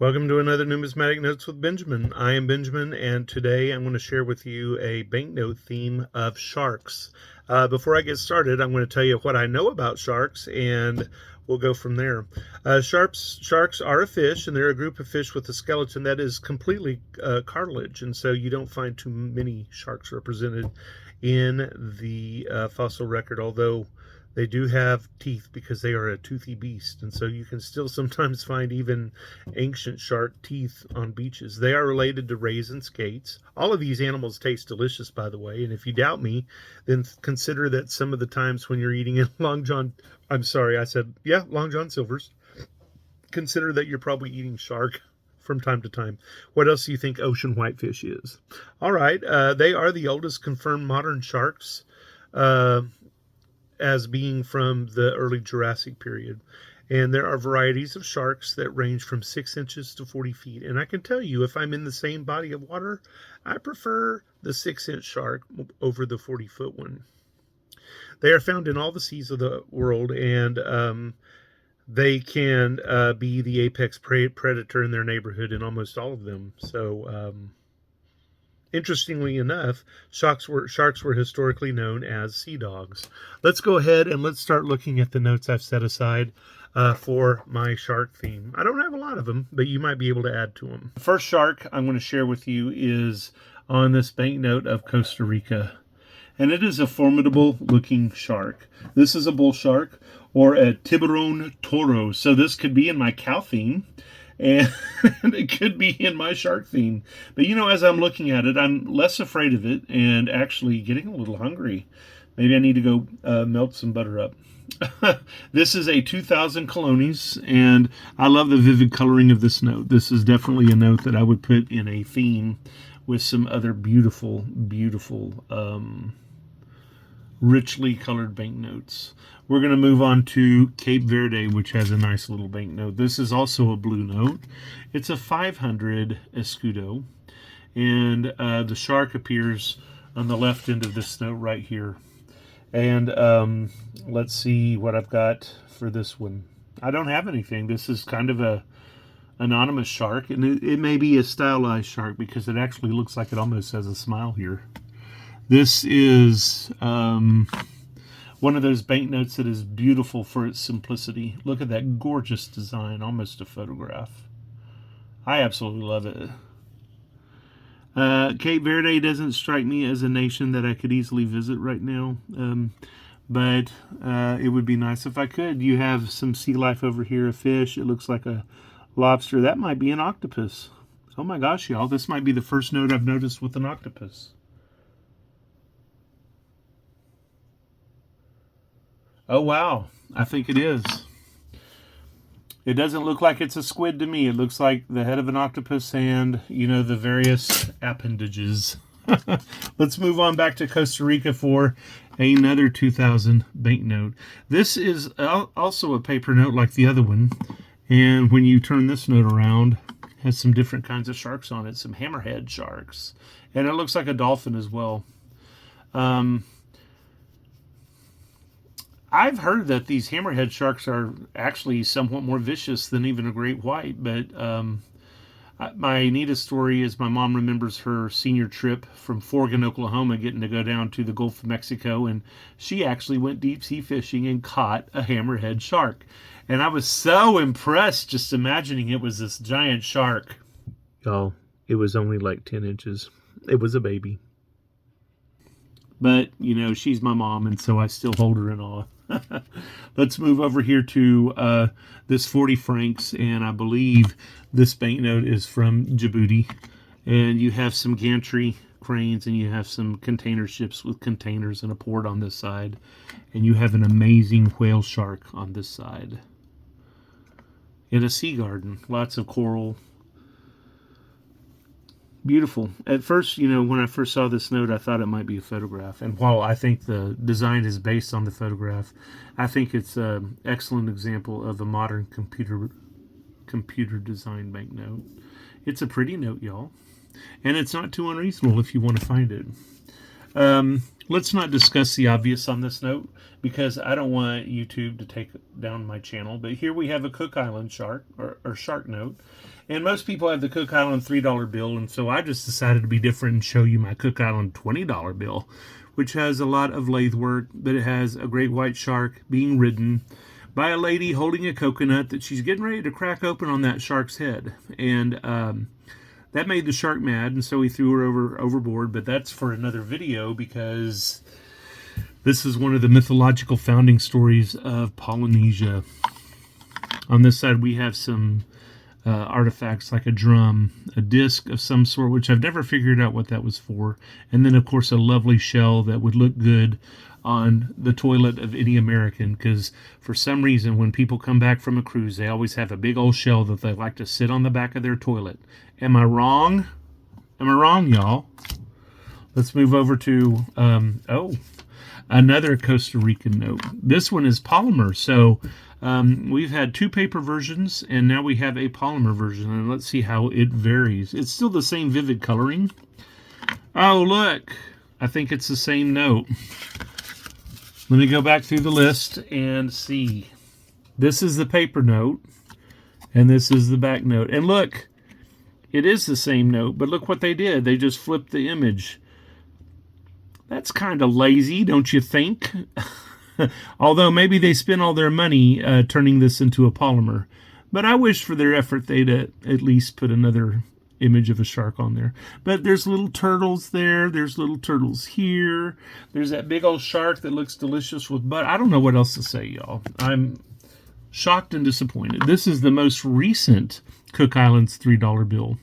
Welcome to another Numismatic Notes with Benjamin. I am Benjamin, and today I'm going to share with you a banknote theme of sharks. Before I get started, I'm going to tell you what I know about sharks, and we'll go from there. Sharks are a fish, and they're a group of fish with a skeleton that is completely cartilage, and so you don't find too many sharks represented in the fossil record, although they do have teeth because they are a toothy beast, and so you can still sometimes find even ancient shark teeth on beaches. They are related to rays and skates. All of these animals taste delicious, by the way, and if you doubt me, then consider that some of the times when you're eating Long John, Long John Silver's, consider that you're probably eating shark from time to time. What else do you think ocean whitefish is? All right, they are the oldest confirmed modern sharks. As being from the early Jurassic period. And there are varieties of sharks that range from 6 inches to 40 feet. And I can tell you, if I'm in the same body of water, I prefer the 6-inch shark over the 40-foot one. They are found in all the seas of the world, and they can be the apex predator in their neighborhood in almost all of them. So, interestingly enough, sharks were historically known as sea dogs. Let's go ahead and let's start looking at the notes I've set aside for my shark theme. I don't have a lot of them, but you might be able to add to them. The first shark I'm going to share with you is on this banknote of Costa Rica. And it is a formidable looking shark. This is a bull shark or a tiburon toro. So this could be in my cow theme. And it could be in my shark theme. But you know, as I'm looking at it, I'm less afraid of it and actually getting a little hungry. Maybe I need to go melt some butter up. This is a 2000 Colonis, and I love the vivid coloring of this note. This is definitely a note that I would put in a theme with some other beautiful, beautiful, richly colored banknotes. We're going to move on to Cape Verde, which has a nice little banknote. This is also a blue note. It's a 500 escudo, and the shark appears on the left end of this note right here. And let's see what I've got for this one. I don't have anything. This is kind of a anonymous shark, and it may be a stylized shark because it actually looks like it almost has a smile here. This is one of those banknotes that is beautiful for its simplicity. Look at that gorgeous design, almost a photograph. I absolutely love it. Cape Verde doesn't strike me as a nation that I could easily visit right now, but it would be nice if I could. You have some sea life over here, a fish. It looks like a lobster. That might be an octopus. Oh my gosh, y'all, this might be the first note I've noticed with an octopus. Oh, wow. I think it is. It doesn't look like it's a squid to me. It looks like the head of an octopus and, you know, the various appendages. Let's move on back to Costa Rica for another 2000 banknote. This is also a paper note like the other one. And when you turn this note around, it has some different kinds of sharks on it. Some hammerhead sharks. And it looks like a dolphin as well. I've heard that these hammerhead sharks are actually somewhat more vicious than even a great white, but my neatest story is my mom remembers her senior trip from Forgan, Oklahoma, getting to go down to the Gulf of Mexico, and she actually went deep sea fishing and caught a hammerhead shark. And I was so impressed just imagining it was this giant shark. Y'all, it was only like 10 inches. It was a baby. But, you know, she's my mom, and so I still hold her in awe. Let's move over here to this 40 francs, and I believe this banknote is from Djibouti. And you have some gantry cranes, and you have some container ships with containers and a port on this side. And you have an amazing whale shark on this side. In a sea garden, lots of coral. Beautiful. At first, you know, when I first saw this note, I thought it might be a photograph. And while I think the design is based on the photograph, I think it's an excellent example of a modern computer design banknote. It's a pretty note, y'all. And it's not too unreasonable if you want to find it. Let's not discuss the obvious on this note because I don't want YouTube to take down my channel. But here we have a Cook Island shark or shark note. And most people have the Cook Island $3 bill. And so I just decided to be different and show you my Cook Island $20 bill, which has a lot of lathe work, but it has a great white shark being ridden by a lady holding a coconut that she's getting ready to crack open on that shark's head. And that made the shark mad, and so he threw her overboard. But that's for another video because this is one of the mythological founding stories of Polynesia. On this side, we have some artifacts like a drum, a disc of some sort, which I've never figured out what that was for. And then, of course, a lovely shell that would look good on the toilet of any American, because for some reason when people come back from a cruise, they always have a big old shell that they like to sit on the back of their toilet. Am I wrong? Am I wrong, y'all? Let's move over to another Costa Rican note. This one is polymer. So we've had two paper versions, and now we have a polymer version, and let's see how it varies. It's still the same vivid coloring. Oh, look. I think it's the same note. Let me go back through the list and see. This is the paper note, and this is the back note. And look, it is the same note, but look what they did. They just flipped the image. That's kind of lazy, don't you think? Although maybe they spent all their money turning this into a polymer. But I wish for their effort they'd at least put another image of a shark on there. But there's little turtles there. There's little turtles here. There's that big old shark that looks delicious with butter. I don't know what else to say, y'all. I'm shocked and disappointed. This is the most recent Cook Islands $3 bill.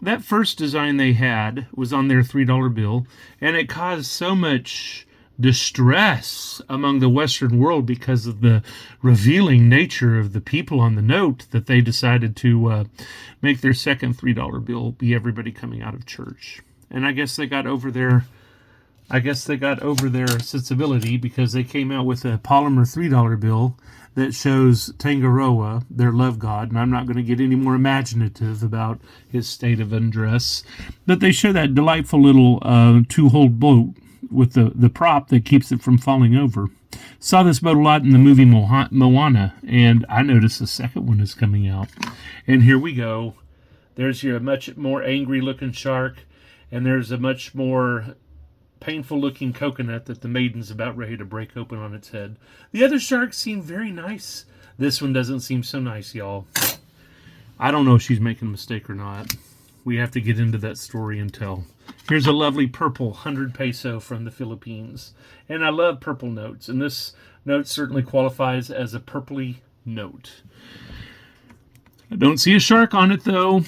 That first design they had was on their $3 bill, and it caused so much distress among the Western world because of the revealing nature of the people on the note that they decided to make their second $3 bill be everybody coming out of church. And I guess they got over their sensibility because they came out with a polymer $3 bill that shows Tangaroa, their love god, and I'm not going to get any more imaginative about his state of undress, but they show that delightful little two-hole boat with the prop that keeps it from falling over. Saw this boat a lot in the movie Moana, and I noticed the second one is coming out. And here we go. There's your much more angry-looking shark, and there's a much more painful-looking coconut that the maiden's about ready to break open on its head. The other sharks seem very nice. This one doesn't seem so nice, y'all. I don't know if she's making a mistake or not. We have to get into that story and tell. Here's a lovely purple 100 peso from the Philippines. And I love purple notes. And this note certainly qualifies as a purpley note. I don't see a shark on it, though,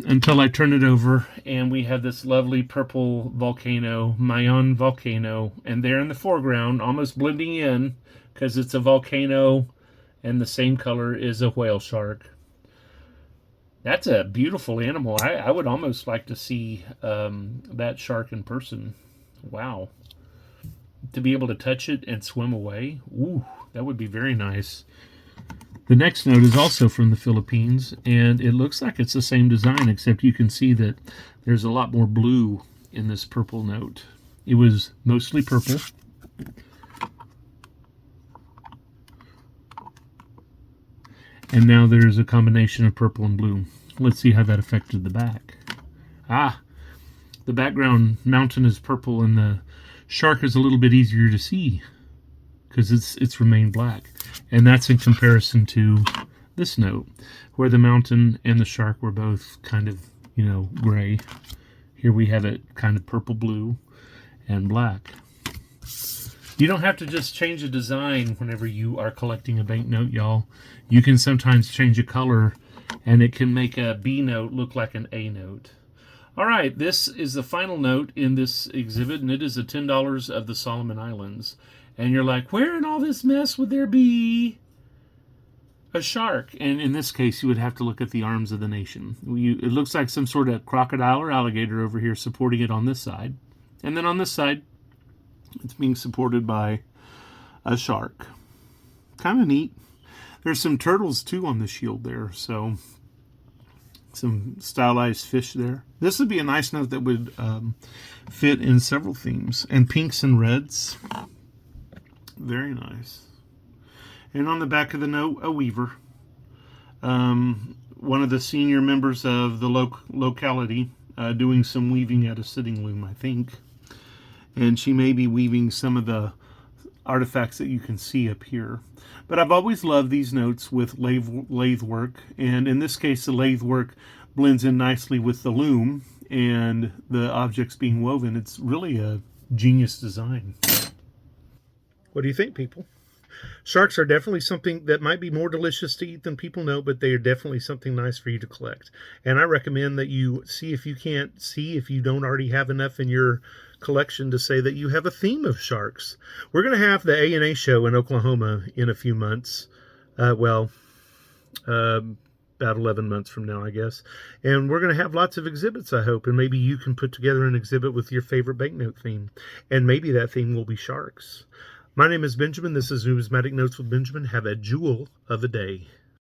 until I turn it over. And we have this lovely purple volcano, Mayon volcano. And there in the foreground, almost blending in, because it's a volcano and the same color is a whale shark. That's a beautiful animal. I would almost like to see that shark in person. Wow. To be able to touch it and swim away. Ooh, that would be very nice. The next note is also from the Philippines, and it looks like it's the same design, except you can see that there's a lot more blue in this purple note. It was mostly purple. And now there's a combination of purple and blue. Let's see how that affected the back. The background mountain is purple and the shark is a little bit easier to see because it's remained black. And that's in comparison to this note, where the mountain and the shark were both kind of, gray. Here we have it kind of purple-blue and black. You don't have to just change a design whenever you are collecting a banknote, y'all. You can sometimes change a color, and it can make a B note look like an A note. All right, this is the final note in this exhibit, and it is the $10 of the Solomon Islands. And you're like, where in all this mess would there be a shark? And in this case, you would have to look at the arms of the nation. It looks like some sort of crocodile or alligator over here supporting it on this side. And then on this side, it's being supported by a shark. Kind of neat. There's some turtles, too, on the shield there. So Some stylized fish there. This would be a nice note that would fit in several themes. And pinks and reds. Very nice. And on the back of the note, a weaver. One of the senior members of the locality doing some weaving at a sitting loom, I think. And she may be weaving some of the artifacts that you can see up here. But I've always loved these notes with lathe work, and in this case the lathe work blends in nicely with the loom and the objects being woven. It's really a genius design. What do you think, people? Sharks are definitely something that might be more delicious to eat than people know, but they are definitely something nice for you to collect. And I recommend that you see if you don't already have enough in your collection to say that you have a theme of sharks. We're going to have the A&A show in Oklahoma in a few months. About 11 months from now, I guess. And we're going to have lots of exhibits, I hope. And maybe you can put together an exhibit with your favorite banknote theme. And maybe that theme will be sharks. My name is Benjamin. This is Numismatic Notes with Benjamin. Have a jewel of a day.